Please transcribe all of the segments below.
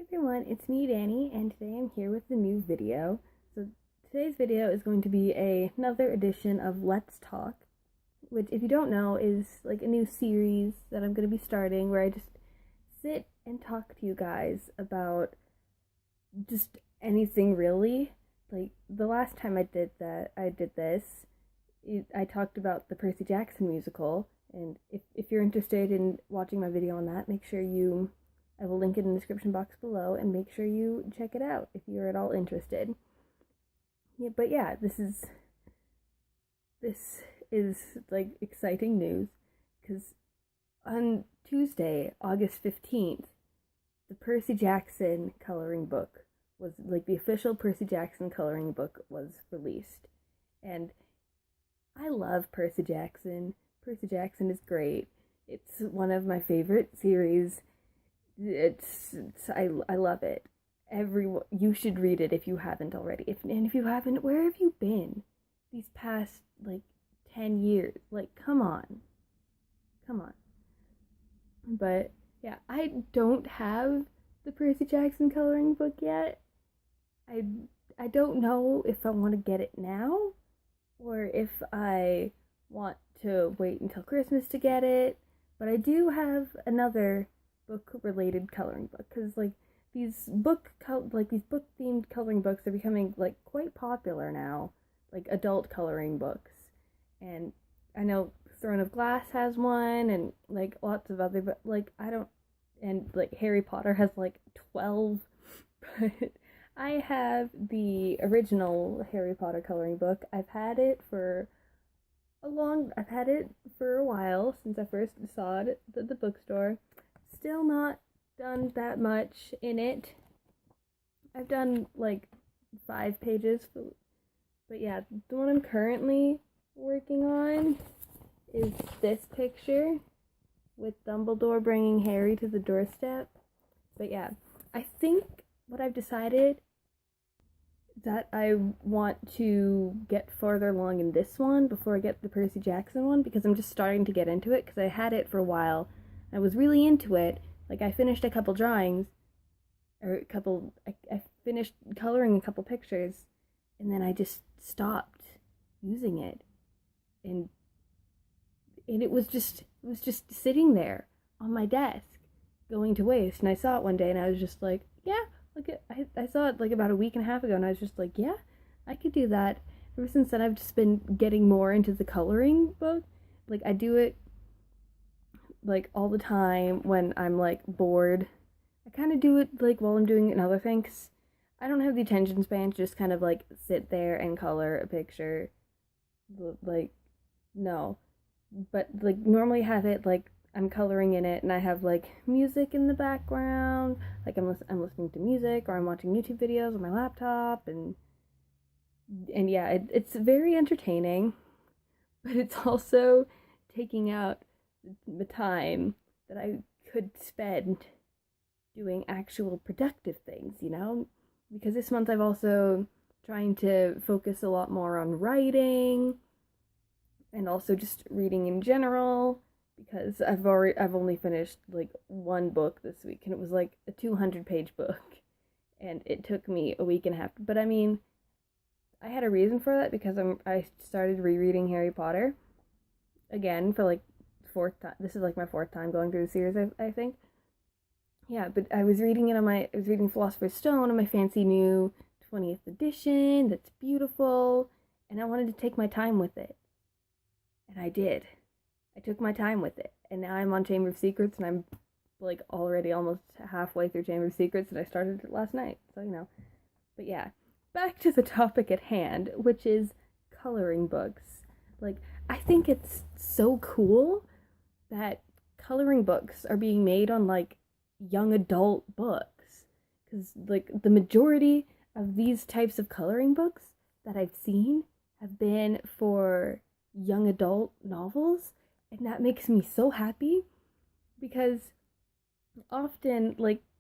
Everyone, it's me, Danny, and today I'm here with a new video. So today's video is going to be another edition of Let's Talk, which, if you don't know, is like a new series that I'm going to be starting where I just sit and talk to you guys about just anything really. Like the last time I did this, I talked about the Percy Jackson musical, and if you're interested in watching my video on that, make sure I will link it in the description box below, and make sure you check it out if you're at all interested. But this is like exciting news, because on Tuesday, August 15th, the Percy Jackson coloring book was, like, the official Percy Jackson coloring book was released. And I love Percy Jackson. Percy Jackson is great. It's one of my favorite series. I love it. You should read it if you haven't already. If you haven't, where have you been these past 10 years? Come on. But yeah, I don't have the Percy Jackson coloring book yet. I don't know if I want to get it now or if I want to wait until Christmas to get it. But I do have another book-related coloring book, because these book themed coloring books are becoming quite popular now, like adult coloring books. And I know Throne of Glass has one, and lots of other, but I don't, and Harry Potter has 12. But I have the original Harry Potter coloring book. I've had it for a while, since I first saw it at the bookstore. Still not done that much in it. I've done 5 pages, but yeah, the one I'm currently working on is this picture with Dumbledore bringing Harry to the doorstep. But yeah, I think what I've decided that I want to get farther along in this one before I get the Percy Jackson one, because I'm just starting to get into it, because I had it for a while. I was really into it. I finished a couple drawings, I finished coloring a couple pictures, and then I just stopped using it. And it was just sitting there on my desk, going to waste. And I saw it one day, and I was just like, yeah, I saw it about a week and a half ago, and I was just like, yeah, I could do that. Ever since then, I've just been getting more into the coloring book. I do it all the time when I'm bored. I kind of do it while I'm doing another thing, 'cause I don't have the attention span to just kind of sit there and color a picture. No. But normally have it I'm coloring in it, and I have music in the background, I'm listening to music, or I'm watching YouTube videos on my laptop, and yeah, it's very entertaining, but it's also taking out the time that I could spend doing actual productive things, because this month I've also trying to focus a lot more on writing, and also just reading in general, because I've only finished one book this week, and it was a 200-page book, and it took me a week and a half. But I mean, I had a reason for that, because I started rereading Harry Potter again for fourth time. This is my 4th time going through the series, I think. Yeah, but I was reading Philosopher's Stone on my fancy new 20th edition that's beautiful, and I wanted to take my time with it. And I did. I took my time with it. And now I'm on Chamber of Secrets, and I'm already almost halfway through Chamber of Secrets, and I started it last night. So, But yeah, back to the topic at hand, which is coloring books. I think it's so cool that coloring books are being made on young adult books, because the majority of these types of coloring books that I've seen have been for young adult novels, and that makes me so happy, because often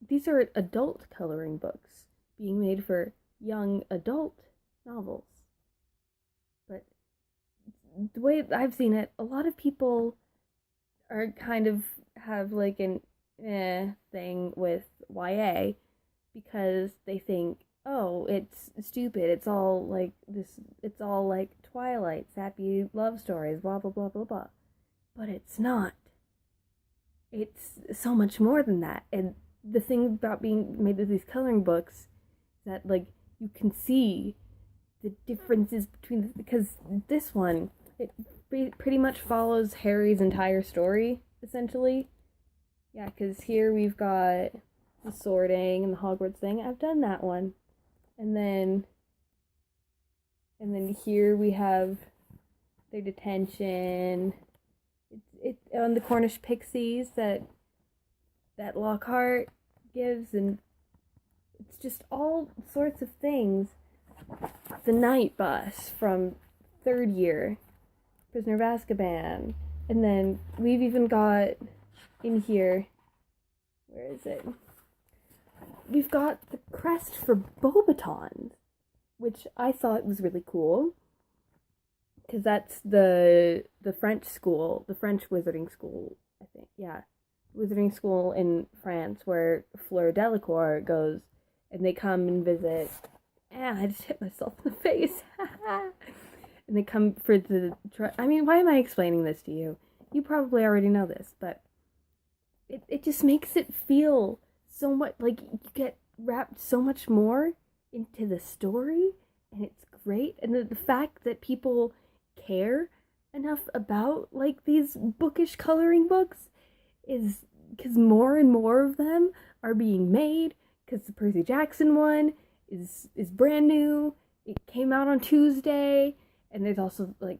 these are adult coloring books being made for young adult novels. But the way I've seen it, a lot of people are kind of have an thing with YA, because they think, oh, it's stupid. It's all like this. It's all like Twilight, sappy love stories, blah blah blah blah blah. But it's not. It's so much more than that. And the thing about being made of these coloring books is that like you can see the differences between because this one it pretty much follows Harry's entire story essentially. Yeah, because here we've got the sorting and the Hogwarts thing. I've done that one, and then here we have their detention. It's on the Cornish pixies that Lockhart gives, and it's just all sorts of things. The night bus from third year, Prisoner of Azkaban, and then we've even got in here, where is it? We've got the crest for Beauxbatons, which I thought was really cool, because that's the French school, the French wizarding school, I think, yeah, wizarding school in France where Fleur Delacour goes, and they come and visit. I just hit myself in the face. And they come for I mean, why am I explaining this to you? You probably already know this, but it just makes it feel so much like you get wrapped so much more into the story, and it's great. And the fact that people care enough about like these bookish coloring books is because more and more of them are being made, because the Percy Jackson one is brand new. It came out on Tuesday, and there's also like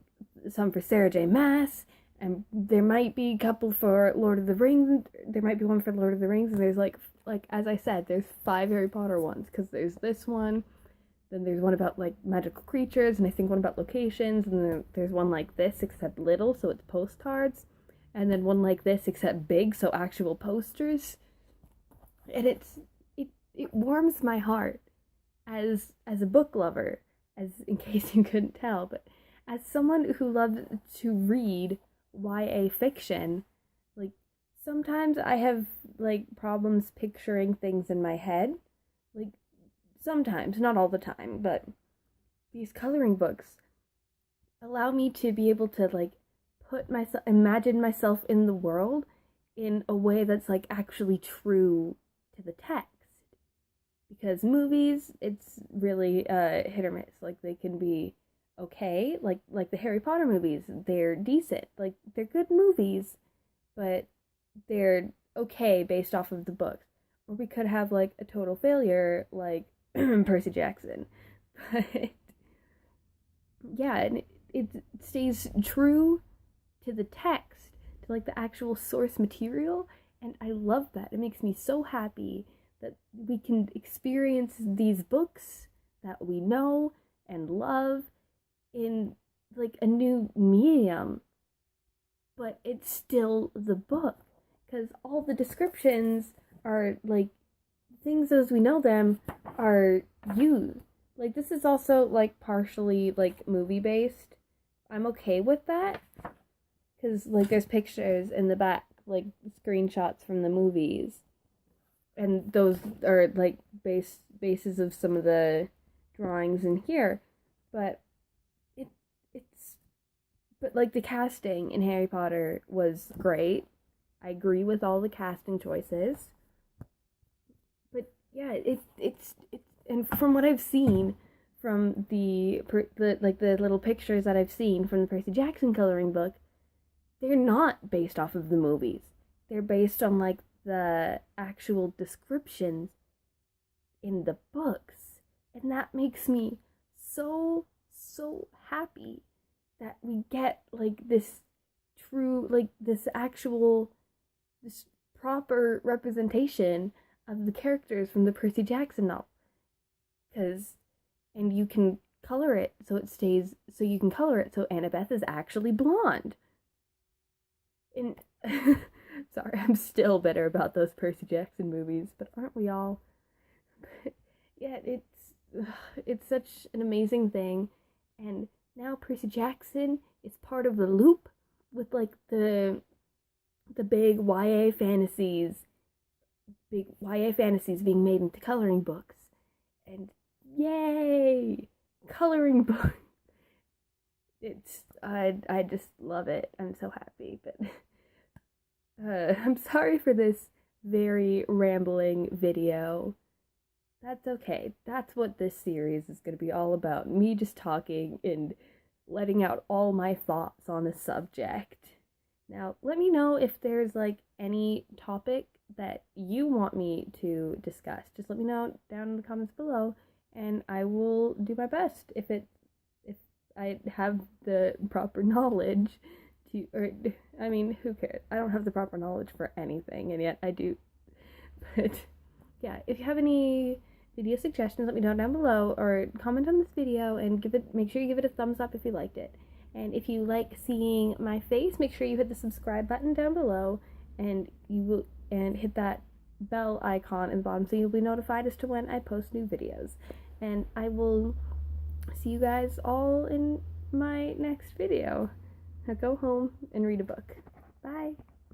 some for Sarah J. Maas, and there might be a couple for Lord of the Rings. There might be one for Lord of the Rings, and there's like as I said, there's 5 Harry Potter ones, because there's this one, then there's one about like magical creatures, and I think one about locations, and then there's one like this except little, so it's postcards, and then one like this except big, so actual posters. And it warms my heart as a book lover, as in case you couldn't tell, but as someone who loves to read YA fiction, like sometimes I have like problems picturing things in my head, like sometimes, not all the time, but these coloring books allow me to be able to like imagine myself in the world in a way that's like actually true to the text. Because movies, it's really hit or miss. Like they can be okay, like the Harry Potter movies, they're decent. Like they're good movies, but they're okay based off of the books. Or we could have like a total failure like Percy Jackson. But yeah, and it stays true to the text, to like the actual source material, and I love that. It makes me so happy that we can experience these books that we know and love in like a new medium, but it's still the book, because all the descriptions are like things as we know them are used. Like this is also like partially like movie based. I'm okay with that, because like there's pictures in the back, like screenshots from the movies, and those are like bases of some of the drawings in here. But but like the casting in Harry Potter was great. I agree with all the casting choices. But yeah, it's and from what I've seen from the little pictures that I've seen from the Percy Jackson coloring book, they're not based off of the movies. They're based on like the actual descriptions in the books, and that makes me so happy that we get like this true, like this proper representation of the characters from the Percy Jackson novel. And you can color it so it stays, so you can color it so Annabeth is actually blonde. And sorry, I'm still bitter about those Percy Jackson movies, but aren't we all? But yeah, it's such an amazing thing, and now Percy Jackson is part of the loop with like the big YA fantasies big YA fantasies being made into coloring books. And yay! Coloring books. I just love it. I'm so happy. But I'm sorry for this very rambling video. That's okay. That's what this series is going to be all about. Me just talking and letting out all my thoughts on the subject. Now, let me know if there's like any topic that you want me to discuss. Just let me know down in the comments below, and I will do my best if I have the proper knowledge to, or I mean, who cares? I don't have the proper knowledge for anything, and yet I do. But yeah, if you have any video suggestions, let me know down below, or comment on this video and make sure you give it a thumbs up if you liked it. And if you like seeing my face, make sure you hit the subscribe button down below, and hit that bell icon in the bottom so you'll be notified as to when I post new videos. And I will see you guys all in my next video. Now go home and read a book. Bye.